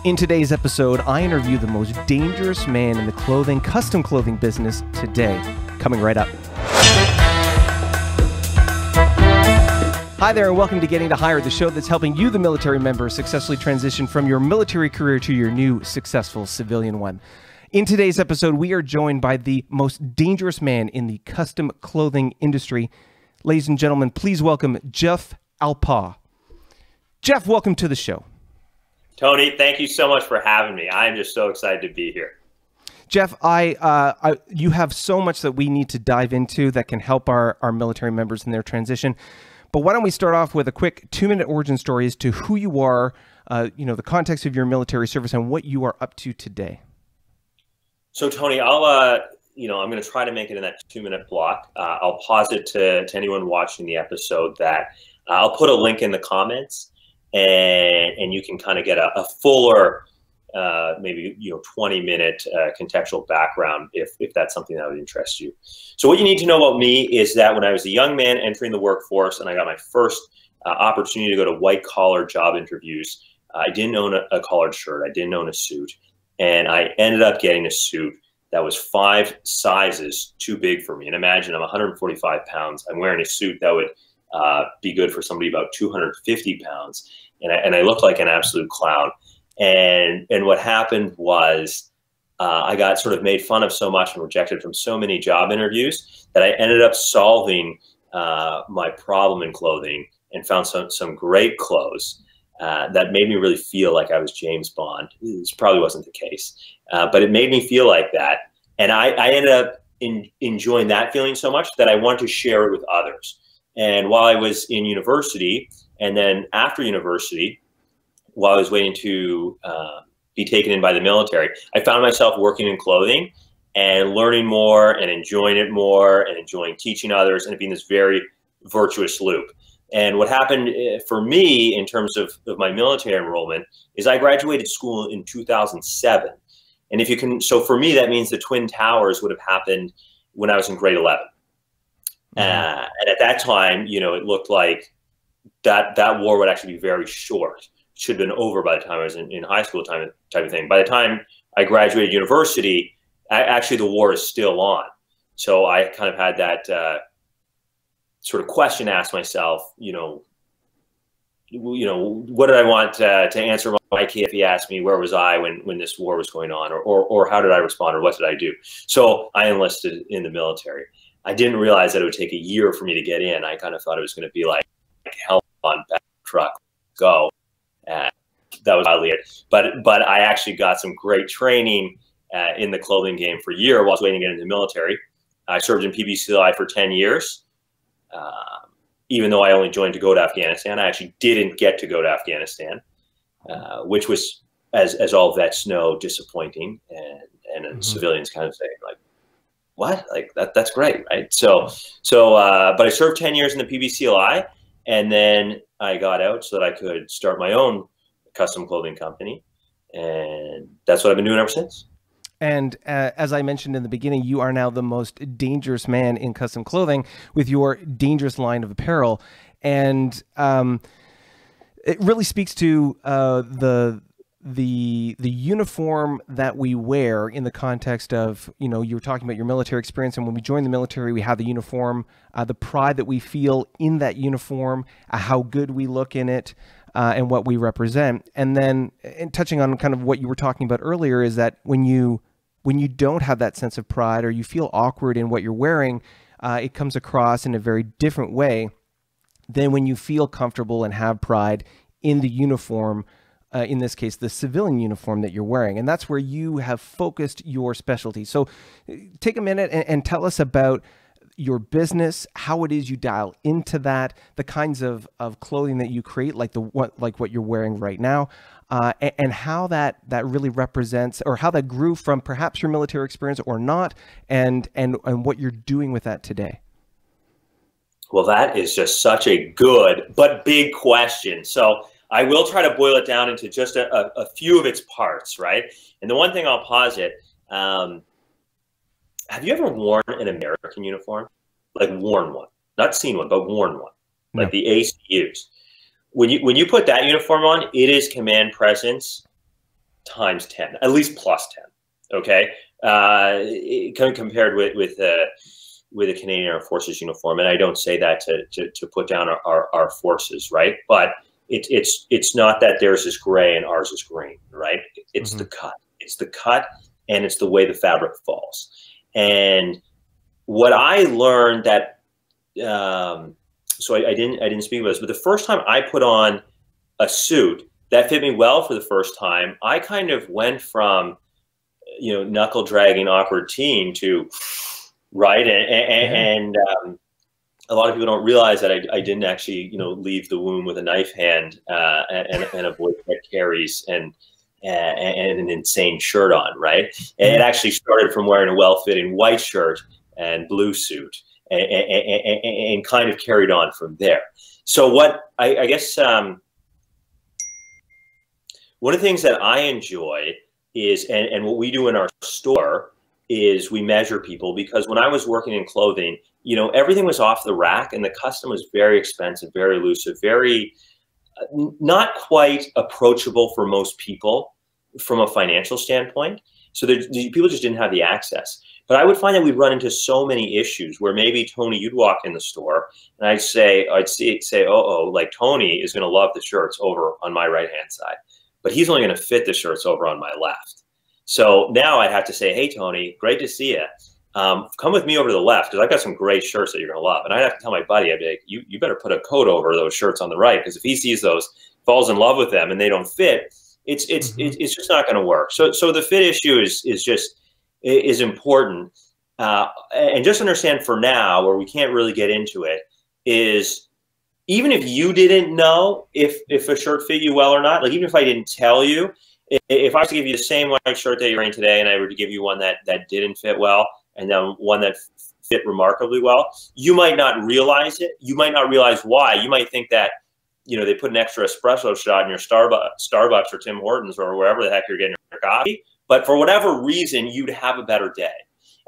In today's episode, I interview the most dangerous man in the custom clothing business today. Coming right up. Hi there, and welcome to Getting to Hire, the show that's helping you, the military member, successfully transition from your military career to your new successful civilian one. In today's episode, we are joined by the most dangerous man in the custom clothing industry. Ladies and gentlemen, please welcome Jeff Aplaugh. Jeff, welcome to the show. Tony, thank you so much for having me. I'm just so excited to be here. Jeff, you have so much that we need to dive into that can help our military members in their transition. But why don't we start off with a quick 2-minute origin story as to who you are, the context of your military service and what you are up to today. So Tony, I'm going to try to make it in that 2-minute block. I'll pause it to anyone watching the episode that I'll put a link in the comments. And you can kind of get a fuller, maybe 20-minute contextual background if that's something that would interest you. So what you need to know about me is that when I was a young man entering the workforce and I got my first opportunity to go to white-collar job interviews, I didn't own a collared shirt. I didn't own a suit. And I ended up getting a suit that was 5 sizes too big for me. And imagine I'm 145 pounds. I'm wearing a suit that would be good for somebody about 250 pounds. And I looked like an absolute clown. And what happened was I got sort of made fun of so much and rejected from so many job interviews that I ended up solving my problem in clothing and found some great clothes that made me really feel like I was James Bond. This probably wasn't the case, but it made me feel like that. And I ended up enjoying that feeling so much that I wanted to share it with others. And while I was in university, and then after university, while I was waiting to be taken in by the military, I found myself working in clothing and learning more and enjoying it more and enjoying teaching others and it being this very virtuous loop. And what happened for me in terms of my military enrollment is I graduated school in 2007. And if you can, so for me, that means the Twin Towers would have happened when I was in grade 11. And at that time, it looked like that war would actually be very short. It should have been over by the time I was in high school type of thing. By the time I graduated university, actually the war is still on. So I kind of had that sort of question asked myself, what did I want to answer my kid if he asked me where was I when this war was going on, or how did I respond, or what did I do? So I enlisted in the military. I didn't realize that it would take a year for me to get in. I kind of thought it was going to be like hell on back truck, go. That was oddly it. But I actually got some great training in the clothing game for a year while I was waiting to get into the military. I served in PBCLI for 10 years. Even though I only joined to go to Afghanistan, I actually didn't get to go to Afghanistan, which was, as all vets know, disappointing. And civilians kind of saying like, what? Like that's great, right? But I served 10 years in the PBCLI, and then I got out so that I could start my own custom clothing company, and that's what I've been doing ever since. And as I mentioned in the beginning, you are now the most dangerous man in custom clothing with your dangerous line of apparel, and it really speaks to the uniform that we wear in the context of, you were talking about your military experience, and when we join the military, we have the uniform, the pride that we feel in that uniform, how good we look in it, and what we represent. And then touching on kind of what you were talking about earlier is that when you don't have that sense of pride or you feel awkward in what you're wearing, it comes across in a very different way than when you feel comfortable and have pride in the uniform, in this case, the civilian uniform that you're wearing. And that's where you have focused your specialty. So take a minute and tell us about your business, how it is you dial into that, the kinds of clothing that you create, like what you're wearing right now, and how that really represents, or how that grew from perhaps your military experience or not, and what you're doing with that today. Well, that is just such a good but big question. So I will try to boil it down into just a few of its parts, right? And the one thing I'll posit, have you ever worn an American uniform? Like worn one, not seen one, but worn one, like the ACUs. When you put that uniform on, it is command presence times 10, at least plus 10. Okay, compared with a Canadian Armed Forces uniform, and I don't say that to put down our forces, right? But it's not that theirs is gray and ours is green, right? It's the cut. It's the cut, and it's the way the fabric falls. And what I learned that, so I didn't speak about this, but the first time I put on a suit that fit me well for the first time, I kind of went from, you know, knuckle dragging awkward teen to, right. And a lot of people don't realize that I didn't actually, you know, leave the womb with a knife hand and a voice that carries and an insane shirt on, right? And it actually started from wearing a well-fitting white shirt and blue suit and kind of carried on from there. So what I guess one of the things that I enjoy is, and what we do in our store is we measure people, because when I was working in clothing, you know, everything was off the rack and the custom was very expensive, very elusive, very not quite approachable for most people from a financial standpoint. So people just didn't have the access. But I would find that we'd run into so many issues where maybe, Tony, you'd walk in the store and I'd say, oh, like Tony is going to love the shirts over on my right-hand side, but he's only going to fit the shirts over on my left. So now I'd have to say, hey, Tony, great to see you. Come with me over to the left, because I've got some great shirts that you're going to love. And I'd have to tell my buddy, I'd be like, you better put a coat over those shirts on the right, because if he sees those, falls in love with them, and they don't fit, it's just not going to work. So the fit issue is important. And just understand for now, where we can't really get into it, is even if you didn't know if a shirt fit you well or not, like even if I didn't tell you, if I was to give you the same white shirt that you're wearing today, and I were to give you one that didn't fit well, and then one that fit remarkably well, you might not realize it. You might not realize why. You might think that, you know, they put an extra espresso shot in your Starbucks or Tim Hortons or wherever the heck you're getting your coffee. But for whatever reason, you'd have a better day.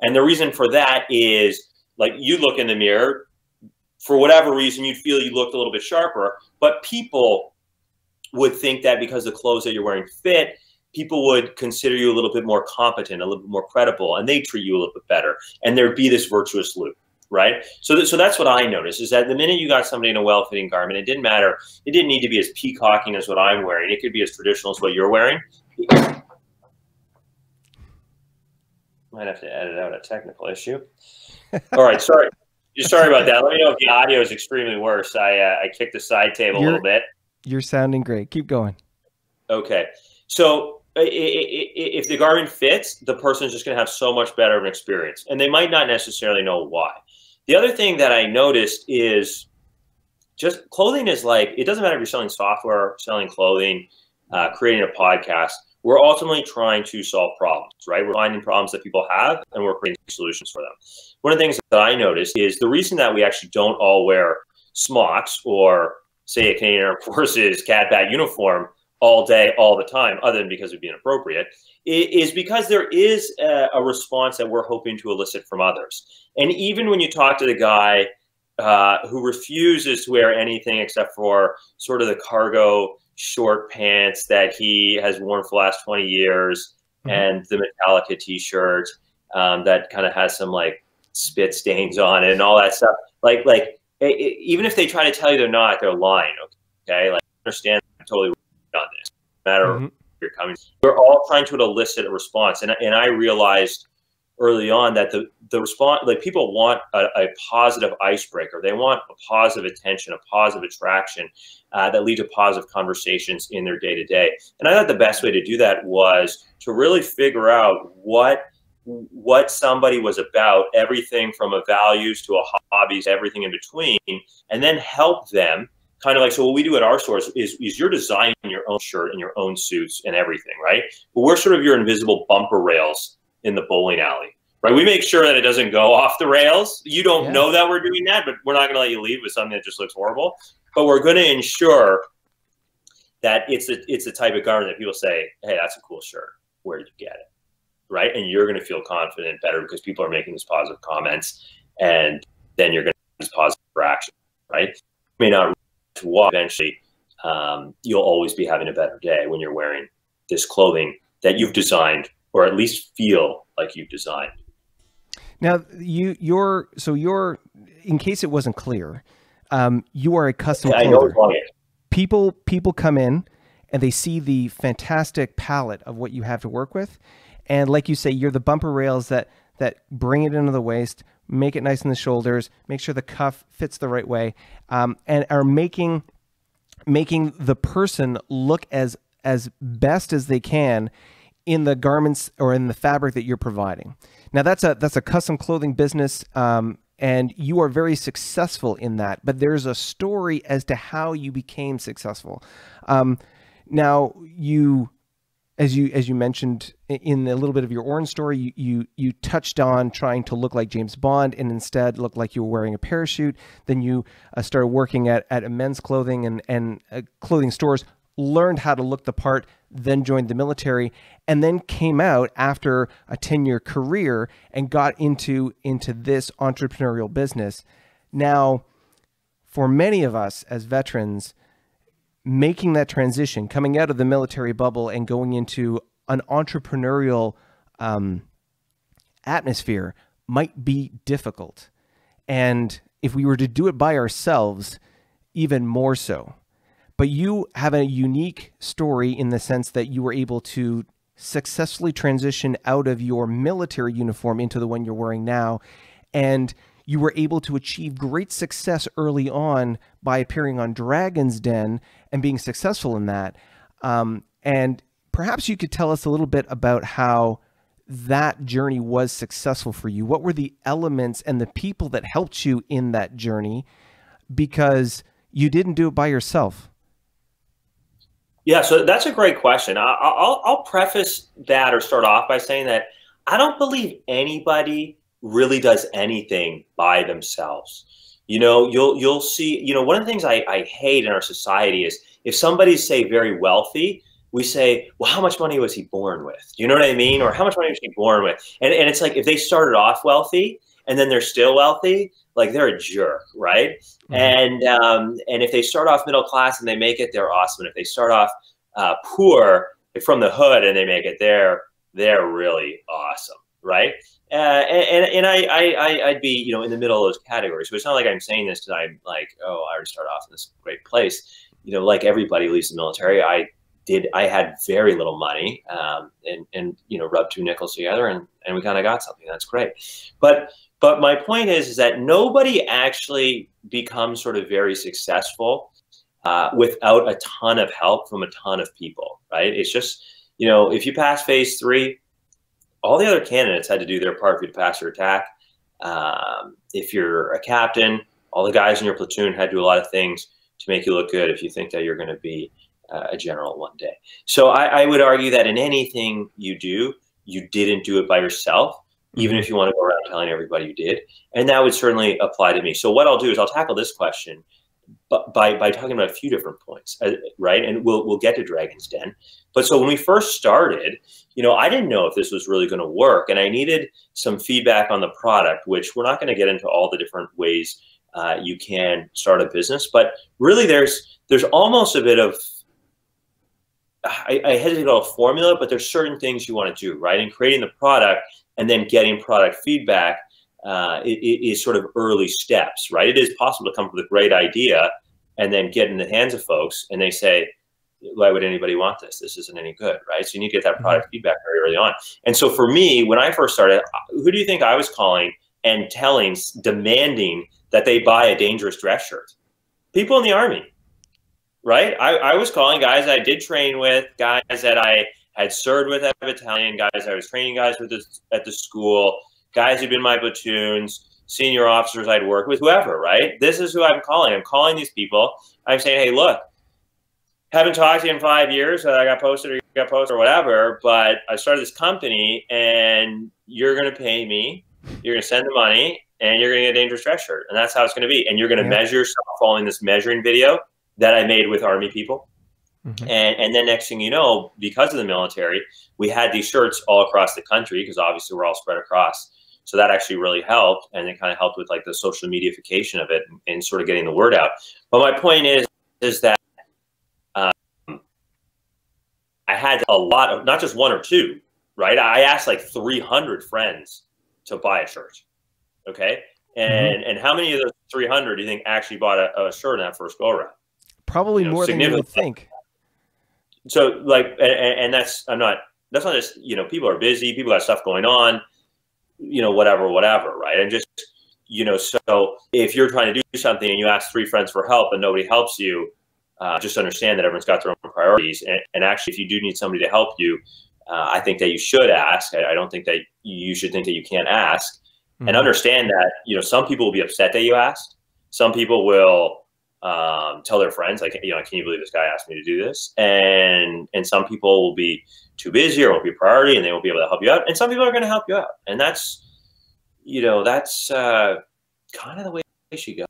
And the reason for that is, like, you look in the mirror, for whatever reason, you'd feel you looked a little bit sharper, but people would think that because the clothes that you're wearing fit, people would consider you a little bit more competent, a little bit more credible, and they treat you a little bit better. And there'd be this virtuous loop, right? So that's what I noticed, is that the minute you got somebody in a well-fitting garment, it didn't matter. It didn't need to be as peacocking as what I'm wearing. It could be as traditional as what you're wearing. Might have to edit out a technical issue. All right, sorry about that. Let me know if the audio is extremely worse. I kicked the side table a little bit. You're sounding great. Keep going. Okay. So if the garment fits, the person's just going to have so much better of an experience, and they might not necessarily know why. The other thing that I noticed is just clothing is like, it doesn't matter if you're selling software, selling clothing, creating a podcast. We're ultimately trying to solve problems, right? We're finding problems that people have, and we're creating solutions for them. One of the things that I noticed is the reason that we actually don't all wear smocks or, say, a Canadian Armed Forces cat-bat uniform all day, all the time, other than because it'd be inappropriate, is because there is a response that we're hoping to elicit from others. And even when you talk to the guy who refuses to wear anything except for sort of the cargo short pants that he has worn for the last 20 years, and the Metallica t-shirt that kind of has some like spit stains on it and all that stuff, even if they try to tell you they're not, they're lying. Okay, like, understand, I'm totally on this. No matter where you're coming, we're all trying to elicit a response, and I realized early on that the response, like, people want a positive icebreaker. They want a positive attention, a positive attraction that lead to positive conversations in their day-to-day. And I thought the best way to do that was to really figure out what somebody was about, everything from a values to a hobbies, everything in between, and then help them. Kind of like, so what we do at our stores is you're designing your own shirt and your own suits and everything, right? But we're sort of your invisible bumper rails in the bowling alley, right? We make sure that it doesn't go off the rails. You don't know that we're doing that, but we're not going to let you leave with something that just looks horrible. But we're going to ensure that it's the type of garment that people say, hey, that's a cool shirt. Where did you get it? Right? And you're going to feel confident better because people are making these positive comments, and then you're going to have this positive reaction, right? You may not walk, eventually you'll always be having a better day when you're wearing this clothing that you've designed, or at least feel like you've designed. Now, you're in case it wasn't clear, you are a custom closer. I know it's wrong. People come in and they see the fantastic palette of what you have to work with, and like you say, you're the bumper rails that bring it into the waist, make it nice in the shoulders, make sure the cuff fits the right way, and are making the person look as best as they can in the garments or in the fabric that you're providing. Now that's a custom clothing business, and you are very successful in that. But there's a story as to how you became successful. Now as you mentioned in a little bit of your orange story, you touched on trying to look like James Bond and instead look like you were wearing a parachute. Then you started working at a men's clothing and clothing stores, learned how to look the part, then joined the military, and then came out after a 10-year career and got into this entrepreneurial business. Now, for many of us as veterans, making that transition, coming out of the military bubble and going into an entrepreneurial atmosphere might be difficult. And if we were to do it by ourselves, even more so. But you have a unique story in the sense that you were able to successfully transition out of your military uniform into the one you're wearing now. And you were able to achieve great success early on by appearing on Dragon's Den and being successful in that. And perhaps you could tell us a little bit about how that journey was successful for you. What were the elements and the people that helped you in that journey? Because you didn't do it by yourself. Yeah, so that's a great question. I'll preface that or start off by saying that I don't believe anybody really does anything by themselves. You know, you'll see, you know, one of the things I hate in our society is if somebody's, say, very wealthy, we say, well, how much money was he born with? You know what I mean? Or how much money was he born with? And it's like if they started off wealthy and then they're still wealthy, like they're a jerk, right? Mm-hmm. And if they start off middle class and they make it, they're awesome. And if they start off poor from the hood and they make it, they're really awesome, right? And I'd be, you know, in the middle of those categories. So it's not like I'm saying this because I'm like, oh, I already started off in this great place. You know, like everybody leaves the military, I had very little money, and you know, rubbed two nickels together and we kind of got something. That's great. But my point is that nobody actually becomes sort of very successful without a ton of help from a ton of people, right? It's just, you know, if you pass phase 3, all the other candidates had to do their part for you to pass your attack. If you're a captain, all the guys in your platoon had to do a lot of things to make you look good if you think that you're going to be a general one day. So I would argue that in anything you do, you didn't do it by yourself, even if you want to go around telling everybody you did. And that would certainly apply to me. So what I'll do is I'll tackle this question by talking about a few different points, right? And we'll get to Dragon's Den. But so when we first started, you know, I didn't know if this was really going to work, and I needed some feedback on the product, which we're not going to get into all the different ways you can start a business. But really, there's almost a bit of, I hesitate about a formula, but there's certain things you want to do, right? In creating the product and then getting product feedback is sort of early steps, right? It is possible to come up with a great idea and then get in the hands of folks and they say, why would anybody want this? This isn't any good, right? So you need to get that product feedback very early on. And so for me, when I first started, who do you think I was calling and telling, demanding that they buy a dangerous dress shirt? People in the Army, right? I was calling guys I did train with, guys that I had served with at the battalion, guys I was training guys with at the school, guys who'd been in my platoons, senior officers I'd worked with, whoever, right? This is who I'm calling. I'm calling these people. I'm saying, hey, look, haven't talked to you in 5 years. I got posted or whatever, but I started this company and you're going to pay me. You're going to send the money and you're going to get a dangerous dress shirt. And that's how it's going to be. And you're going to measure yourself following this measuring video that I made with Army people. And then next thing you know, because of the military, we had these shirts all across the country because obviously we're all spread across. So that actually really helped. And it kind of helped with like the social mediaification of it and sort of getting the word out. But my point is that I had had a lot of, not just one or two, right? I asked like 300 friends to buy a shirt. Okay. And how many of those 300 do you think actually bought a shirt in that first go around? Probably more than you would think. So like, and that's not just, you know, people are busy, people got stuff going on, you know, whatever, right? And just, you know, so if you're trying to do something and you ask 3 friends for help and nobody helps you, just understand that everyone's got their own priorities. And actually, if you do need somebody to help you, I think that you should ask. I don't think that you should think that you can't ask. And understand that, you know, some people will be upset that you asked. Some people will tell their friends, like, you know, can you believe this guy asked me to do this? And some people will be too busy or won't be a priority and they won't be able to help you out. And some people are going to help you out. And that's, you know, that's kind of the way it should go.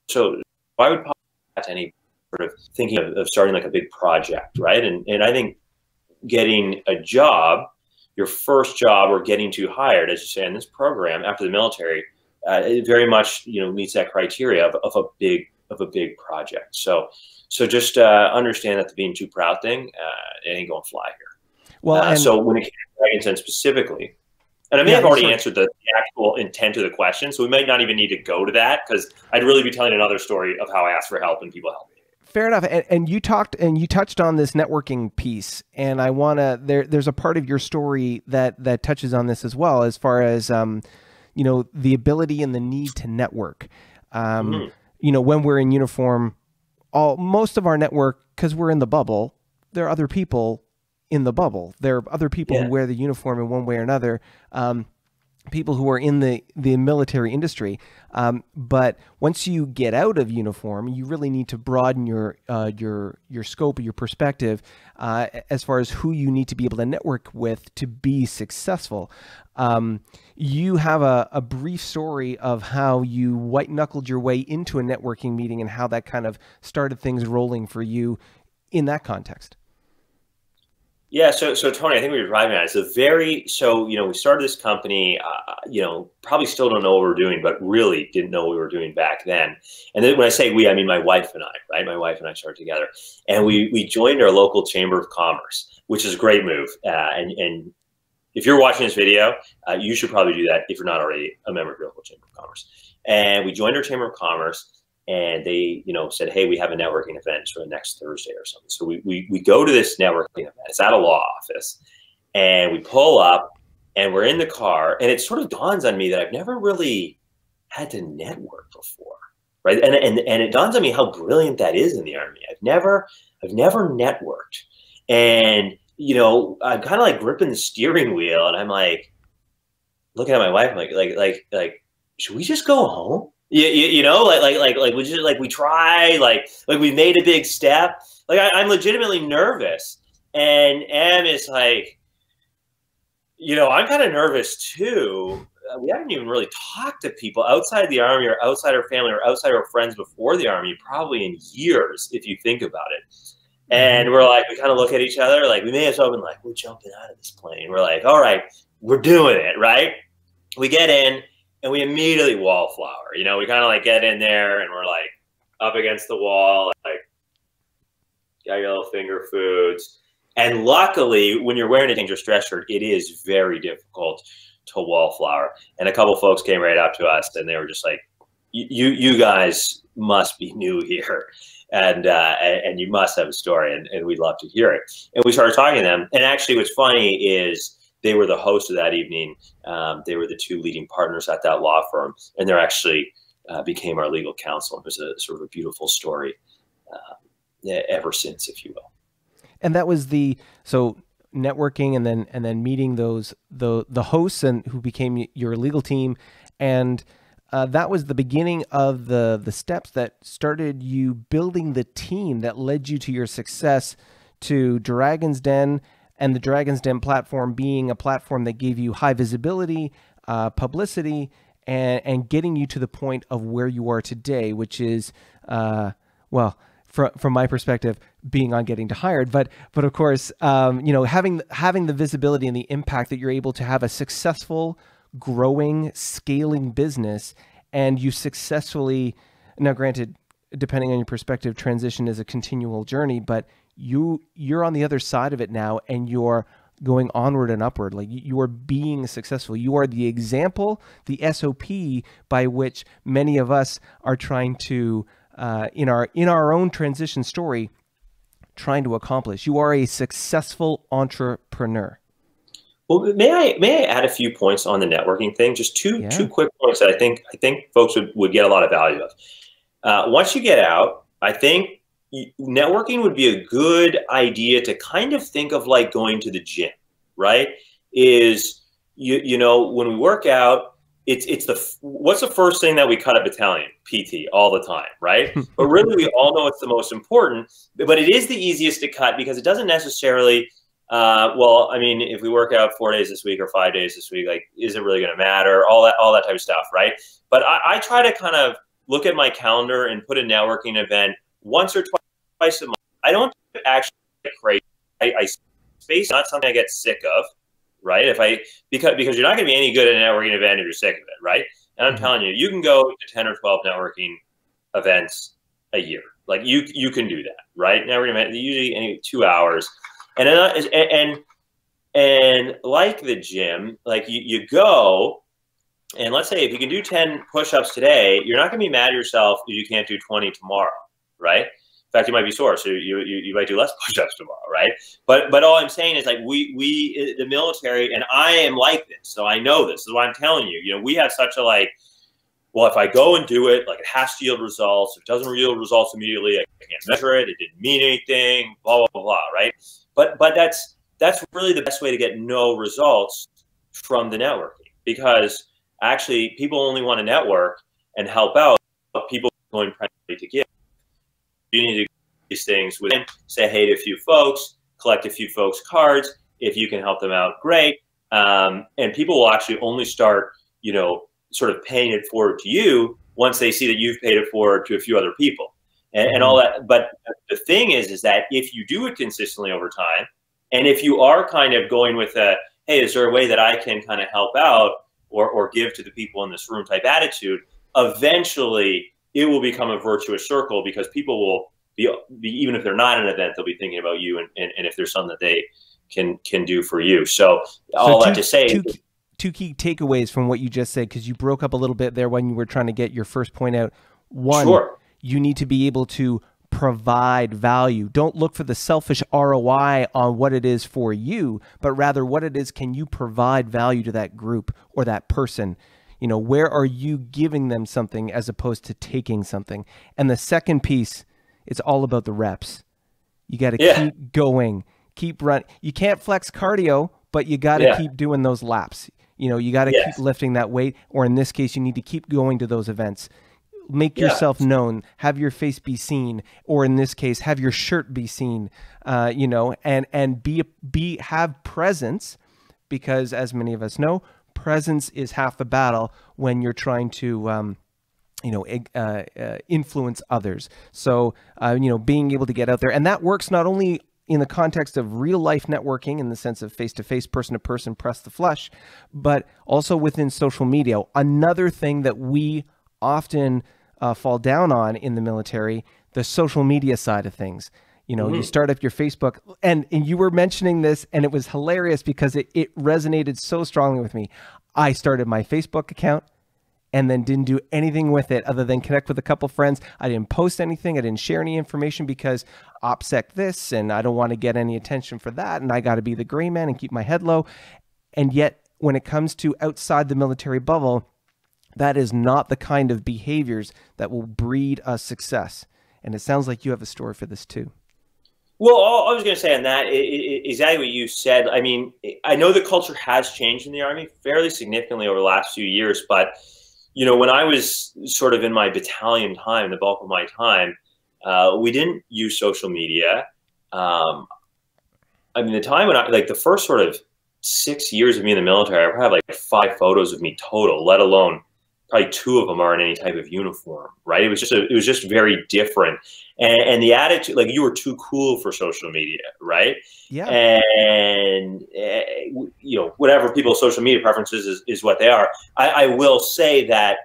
So I would to any sort of thinking of starting like a big project, right? And I think getting a job, your first job, or getting to hired, as you say, in this program after the military, it very much, you know, meets that criteria of a big project. So just understand that the being too proud thing, it ain't going to fly here. Well, so when it came to Dragon's Den specifically, and I may have already answered the actual intent of the question, so we might not even need to go to that because I'd really be telling another story of how I asked for help and people helped me. Fair enough. And you touched on this networking piece, and I want to, there's a part of your story that touches on this as well, as far as, you know, the ability and the need to network. You know, when we're in uniform, most of our network, because we're in the bubble, there are other people in the bubble. There are other people who wear the uniform in one way or another. People who are in the military industry. But once you get out of uniform, you really need to broaden your scope, your perspective, as far as who you need to be able to network with to be successful. You have a brief story of how you white knuckled your way into a networking meeting and how that kind of started things rolling for you in that context. Yeah, so Tony, I think we were driving at it. So you know, we started this company, you know, probably still don't know what we're doing, but really didn't know what we were doing back then. And then when I say we, I mean my wife and I, right? My wife and I started together, and we joined our local Chamber of Commerce, which is a great move. And if you're watching this video, you should probably do that if you're not already a member of your local Chamber of Commerce. And we joined our Chamber of Commerce. And they, you know, said, hey, we have a networking event for next Thursday or something. So we go to this networking event. It's at a law office. And we pull up and we're in the car. And it sort of dawns on me that I've never really had to network before. Right. And it dawns on me how brilliant that is in the Army. I've never networked. And, you know, I'm kind of like gripping the steering wheel and I'm like looking at my wife, I'm like, should we just go home? You know, like we just like we try, like we made a big step. Like I'm legitimately nervous, and Em is like, you know, I'm kind of nervous too. We haven't even really talked to people outside the Army or outside our family or outside our friends before the Army, probably in years, if you think about it. And we're like, we kind of look at each other, like we may as well have been like, we're jumping out of this plane. We're like, all right, we're doing it, right? We get in. And we immediately wallflower, you know, we kind of like get in there and we're like up against the wall, like got your little finger foods. And luckily, when you're wearing a dangerous dress shirt, it is very difficult to wallflower. And a couple folks came right up to us and they were just like, you guys must be new here. And you must have a story and we'd love to hear it. And we started talking to them. And actually what's funny is, they were the host of that evening. They were the 2 leading partners at that law firm, and they're actually became our legal counsel. It was a sort of a beautiful story ever since, if you will. And that was so networking, and then meeting the hosts and who became your legal team, and that was the beginning of the steps that started you building the team that led you to your success, to Dragon's Den. And the Dragon's Den platform being a platform that gave you high visibility, publicity, and getting you to the point of where you are today, which is, well, from my perspective, being on getting to hired. But of course, you know, having the visibility and the impact that you're able to have a successful, growing, scaling business, and you successfully, now granted, depending on your perspective, transition is a continual journey, but you're on the other side of it now, and you're going onward and upward. Like, you are being successful. You are the example, the SOP by which many of us are trying to, in our own transition story, trying to accomplish. You are a successful entrepreneur. Well, may I add a few points on the networking thing? Just two quick points that I think folks would get a lot of value of. Once you get out, I think networking would be a good idea to kind of think of like going to the gym, right? Is you know, when we work out, what's the first thing that we cut at battalion? PT all the time, right? But really, we all know it's the most important, but it is the easiest to cut because it doesn't necessarily, well, I mean, if we work out 4 days this week or 5 days this week, like, is it really going to matter? All that type of stuff, right? But I try to kind of look at my calendar and put a networking event once or twice a month. I don't actually get crazy. I space, not something I get sick of, right? Because you're not going to be any good at a networking event if you're sick of it, right? And I'm telling you, you can go to 10 or 12 networking events a year. Like, you can do that, right? Networking event, usually 2 hours. And like the gym, like you go, and let's say if you can do 10 push-ups today, you're not going to be mad at yourself if you can't do 20 tomorrow, right? In fact, you might be sore, so you might do less push-ups tomorrow, right? But all I'm saying is, like, we the military, and I am like this, so I know this. This is why I'm telling you. You know, we have such a, like, well, if I go and do it, like, it has to yield results. If it doesn't yield results immediately, I can't measure it. It didn't mean anything. Blah blah blah, blah, right? But that's really the best way to get no results from the networking, because actually people only want to network and help out people going primarily to give. You need to do these things with them, say hey to a few folks, collect a few folks' cards. If you can help them out, great. And people will actually only start, you know, sort of paying it forward to you once they see that you've paid it forward to a few other people and all that. But the thing is that if you do it consistently over time, and if you are kind of going with a, hey, is there a way that I can kind of help out or give to the people in this room type attitude, eventually it will become a virtuous circle, because people will be even if they're not at an event, they'll be thinking about you and if there's something that they can do for you. So all that to say, two key takeaways from what you just said, because you broke up a little bit there when you were trying to get your first point out. One, you need to be able to provide value. Don't look for the selfish ROI on what it is for you, but rather what it is, can you provide value to that group or that person? You know, where are you giving them something as opposed to taking something? And the second piece, it's all about the reps. You got to keep going, keep running. You can't flex cardio, but you got to keep doing those laps. You know, you got to keep lifting that weight, or in this case, you need to keep going to those events. Make yourself known, have your face be seen, or in this case, have your shirt be seen, you know, and have presence, because as many of us know, presence is half the battle when you're trying to, you know, influence others. So, you know, being able to get out there, and that works not only in the context of real life networking in the sense of face-to-face, person-to-person, press the flesh, but also within social media. Another thing that we often fall down on in the military, the social media side of things. You know, you start up your Facebook, and you were mentioning this, and it was hilarious because it resonated so strongly with me. I started my Facebook account and then didn't do anything with it other than connect with a couple friends. I didn't post anything. I didn't share any information because OPSEC this, and I don't want to get any attention for that, and I got to be the gray man and keep my head low. And yet, when it comes to outside the military bubble, that is not the kind of behaviors that will breed us success. And it sounds like you have a story for this too. Well, all I was going to say on that is exactly what you said. I mean, I know the culture has changed in the Army fairly significantly over the last few years, but, you know, when I was sort of in my battalion time, the bulk of my time, we didn't use social media. I mean, the time when like the first sort of 6 years of me in the military, I have like 5 photos of me total, let alone probably 2 of them are in any type of uniform, right? It was just very different. And the attitude, like, you were too cool for social media, right? Yeah. And, you know, whatever people's social media preferences is what they are. I will say that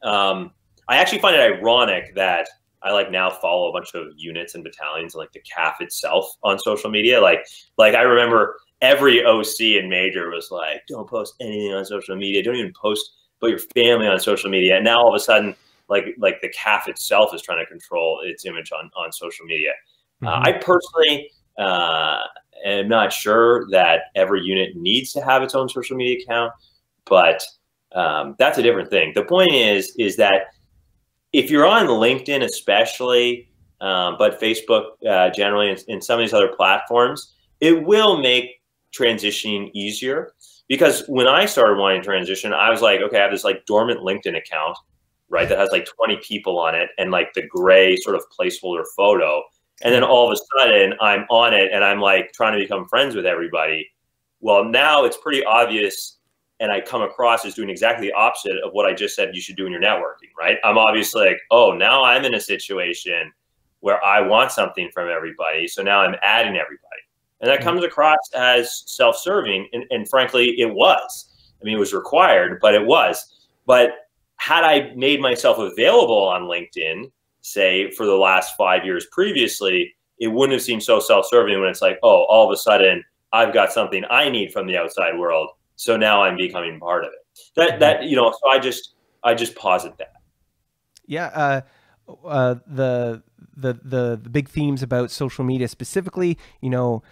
I actually find it ironic that I like now follow a bunch of units and battalions and like the CAF itself on social media. Like I remember every OC and major was like, don't post anything on social media. Don't even post about your family on social media. And now all of a sudden, like the CAF itself is trying to control its image on social media. I personally am not sure that every unit needs to have its own social media account, but that's a different thing. The point is that if you're on LinkedIn especially, but Facebook generally, and some of these other platforms, it will make transitioning easier. Because when I started wanting to transition, I was like, okay, I have this like dormant LinkedIn account, right, that has like 20 people on it and like the gray sort of placeholder photo. And then all of a sudden I'm on it and I'm like trying to become friends with everybody. Well, now it's pretty obvious, and I come across as doing exactly the opposite of what I just said you should do in your networking, right? I'm obviously like, oh, now I'm in a situation where I want something from everybody. So now I'm adding everybody. And that comes across as self-serving. And frankly, it was. I mean, it was required, but it was. But had I made myself available on LinkedIn, say, for the last 5 years previously, it wouldn't have seemed so self-serving when it's like, oh, all of a sudden, I've got something I need from the outside world. So now I'm becoming part of it. That you know, so I just posit that. Yeah. The big themes about social media specifically, you know,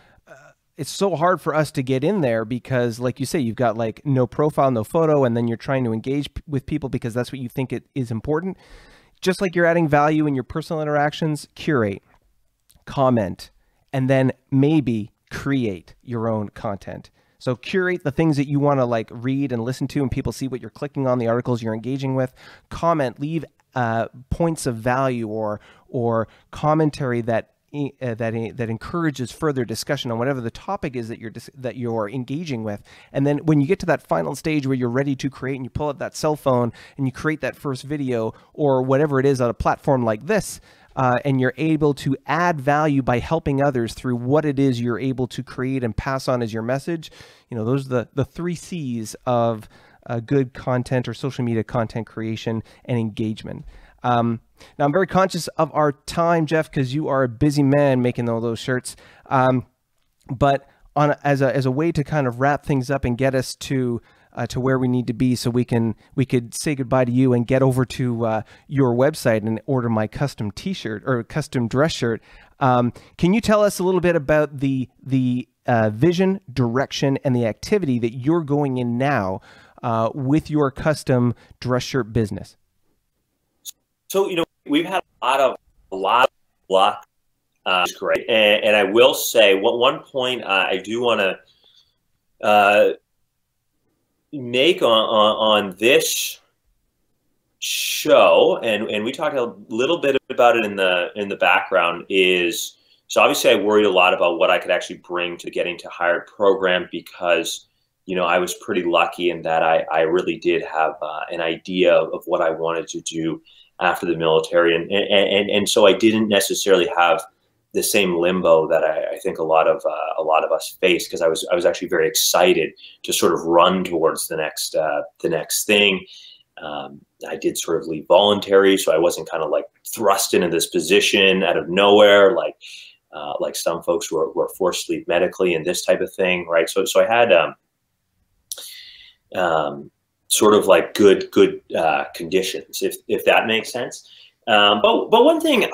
it's so hard for us to get in there because, like you say, you've got like no profile, no photo, and then you're trying to engage with people because that's what you think it is important. Just like you're adding value in your personal interactions, curate, comment, and then maybe create your own content. So curate the things that you want to like read and listen to, and people see what you're clicking on, the articles you're engaging with. Comment, leave points of value or commentary that encourages further discussion on whatever the topic is that you're engaging with. And then when you get to that final stage where you're ready to create, and you pull out that cell phone and you create that first video or whatever it is on a platform like this, and you're able to add value by helping others through what it is you're able to create and pass on as your message. You know, those are the 3 C's of good content or social media content creation and engagement. Now, I'm very conscious of our time, Jeff, because you are a busy man making all those shirts. But as a way to kind of wrap things up and get us to where we need to be, so we could say goodbye to you and get over to your website and order my custom T-shirt or custom dress shirt. Can you tell us a little bit about the vision, direction, and the activity that you're going in now with your custom dress shirt business? So, you know, we've had a lot of luck. It's great. And I will say, one point I do want to make on this show, and we talked a little bit about it in the background, is, so obviously I worried a lot about what I could actually bring to Getting to Hired program, because, you know, I was pretty lucky in that I really did have an idea of what I wanted to do after the military, and so I didn't necessarily have the same limbo that I think a lot of us face, because I was actually very excited to sort of run towards the next thing. I did sort of leave voluntary, so I wasn't kind of like thrust into this position out of nowhere, like some folks who were forced to leave medically and this type of thing, right? So I had sort of like good conditions, if that makes sense. But one thing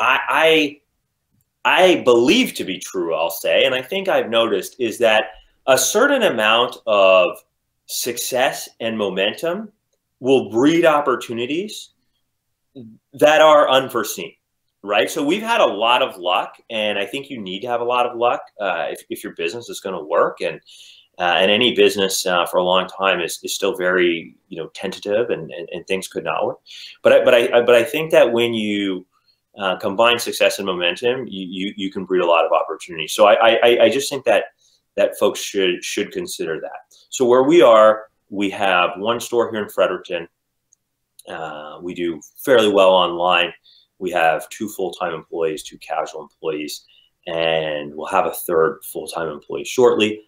I believe to be true, I'll say, and I think I've noticed, is that a certain amount of success and momentum will breed opportunities that are unforeseen, right? So we've had a lot of luck, and I think you need to have a lot of luck if your business is going to work. And any business for a long time is still very, you know, tentative, and things could not work. But I think that when you combine success and momentum, you can breed a lot of opportunity. So I just think that folks should consider that. So where we are, we have one store here in Fredericton. We do fairly well online. We have 2 full-time employees, 2 casual employees, and we'll have a 3rd full-time employee shortly.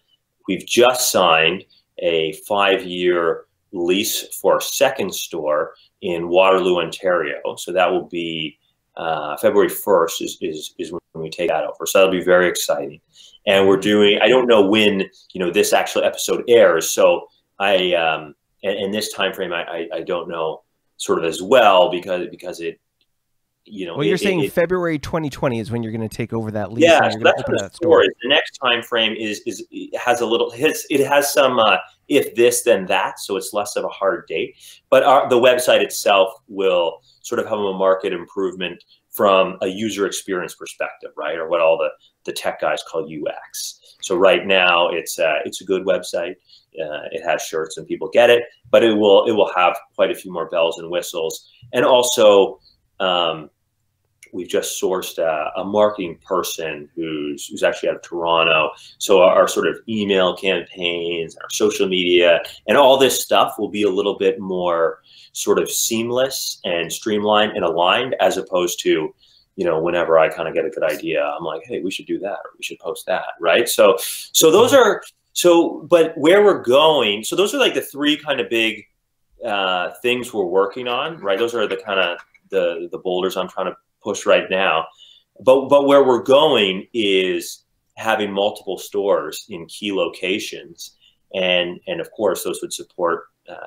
We've just signed a 5-year lease for our 2nd store in Waterloo, Ontario. So that will be February 1st is when we take that over. So that'll be very exciting. And we're doing, I don't know when, this actual episode airs. So and this time frame, I don't know sort of as well, because it, well, you're saying February 2020 is when you're going to take over that lease. Yeah, and so you're that's open the that story. The next time frame has a little, it has some if this then that, so it's less of a hard date. But the website itself will sort of have a market improvement from a user experience perspective, right? Or what all the tech guys call UX. So right now it's a good website. It has shirts and people get it, but it will have quite a few more bells and whistles. And also, we've just sourced a marketing person who's actually out of Toronto. So our sort of email campaigns, our social media, and all this stuff will be a little bit more sort of seamless and streamlined and aligned, as opposed to, whenever I kind of get a good idea, I'm like, hey, we should do that, or we should post that, right? So those are, but where we're going, so those are like the three kind of big things we're working on, right? Those are the kind of the boulders I'm trying to push right now, but where we're going is having multiple stores in key locations, and of course those would support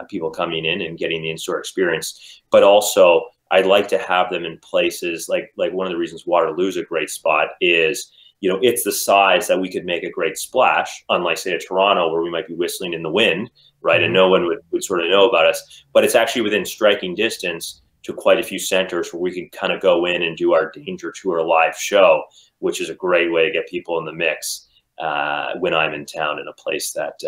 people coming in and getting the in-store experience. But also, I'd like to have them in places like one of the reasons Waterloo's a great spot is, it's the size that we could make a great splash, unlike say a Toronto where we might be whistling in the wind, right? And no one would sort of know about us, but it's actually within striking distance to quite a few centers where we can kind of go in and do our Danger Tour live show, which is a great way to get people in the mix when I'm in town in a place that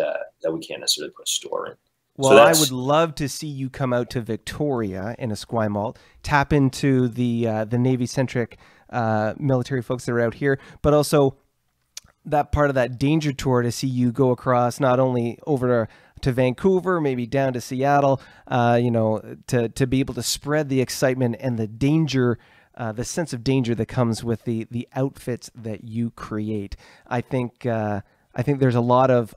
we can't necessarily put a store in. Well, I would love to see you come out to Victoria in Esquimalt, tap into the Navy-centric military folks that are out here, but also that part of that Danger Tour to see you go across not only over to Vancouver, maybe down to Seattle, to be able to spread the excitement and the danger, the sense of danger that comes with the outfits that you create. I think there's a lot of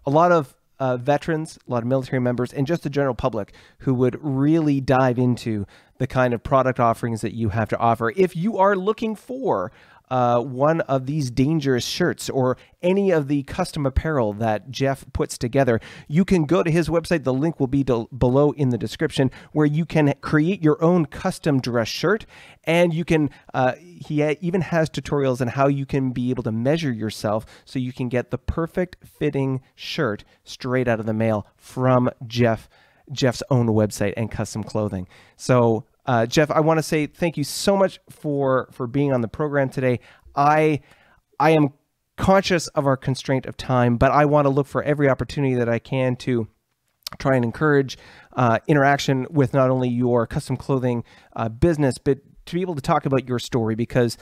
veterans, a lot of military members, and just the general public who would really dive into the kind of product offerings that you have to offer. If you are looking for one of these dangerous shirts or any of the custom apparel that Jeff puts together, you can go to his website. The link will be below in the description, where you can create your own custom dress shirt. And you can, he even has tutorials on how you can be able to measure yourself so you can get the perfect fitting shirt straight out of the mail from Jeff's own website and custom clothing. So Jeff, I want to say thank you so much for being on the program today. I am conscious of our constraint of time, but I want to look for every opportunity that I can to try and encourage interaction with not only your custom clothing business, but to be able to talk about your story, because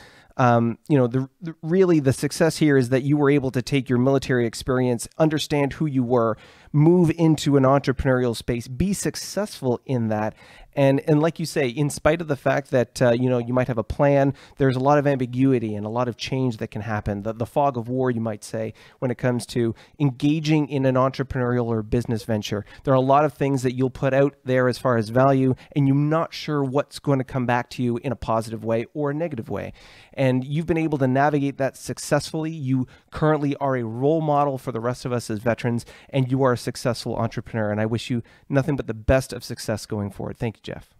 really the success here is that you were able to take your military experience, understand who you were, move into an entrepreneurial space, be successful in that. And like you say, in spite of the fact that, you might have a plan, there's a lot of ambiguity and a lot of change that can happen. The fog of war, you might say, when it comes to engaging in an entrepreneurial or business venture. There are a lot of things that you'll put out there as far as value, and you're not sure what's going to come back to you in a positive way or a negative way. And you've been able to navigate that successfully. You currently are a role model for the rest of us as veterans, and you are a successful entrepreneur. And I wish you nothing but the best of success going forward. Thank you, Jeff.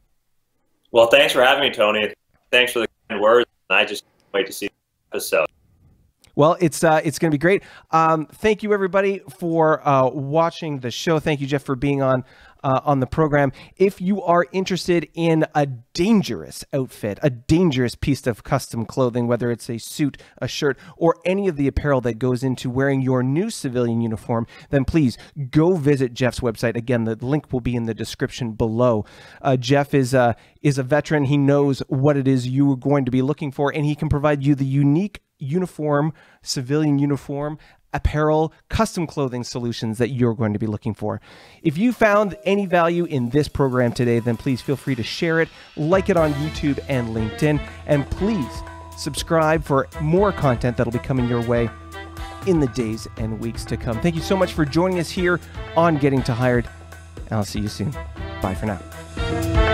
Well, thanks for having me, Tony. Thanks for the kind words. I just can't wait to see the episode. Well, it's going to be great. Thank you, everybody, for watching the show. Thank you, Jeff, for being on the program. If you are interested in a dangerous outfit, a dangerous piece of custom clothing, whether it's a suit, a shirt, or any of the apparel that goes into wearing your new civilian uniform, then please go visit Jeff's website. Again, the link will be in the description below. Jeff is a veteran. He knows what it is you are going to be looking for, and he can provide you the unique uniform, civilian uniform, apparel, custom clothing solutions that you're going to be looking for. If you found any value in this program today, then please feel free to share it, like it on YouTube and LinkedIn, and please subscribe for more content that'll be coming your way in the days and weeks to come. Thank you so much for joining us here on Getting to Hired, and I'll see you soon. Bye for now.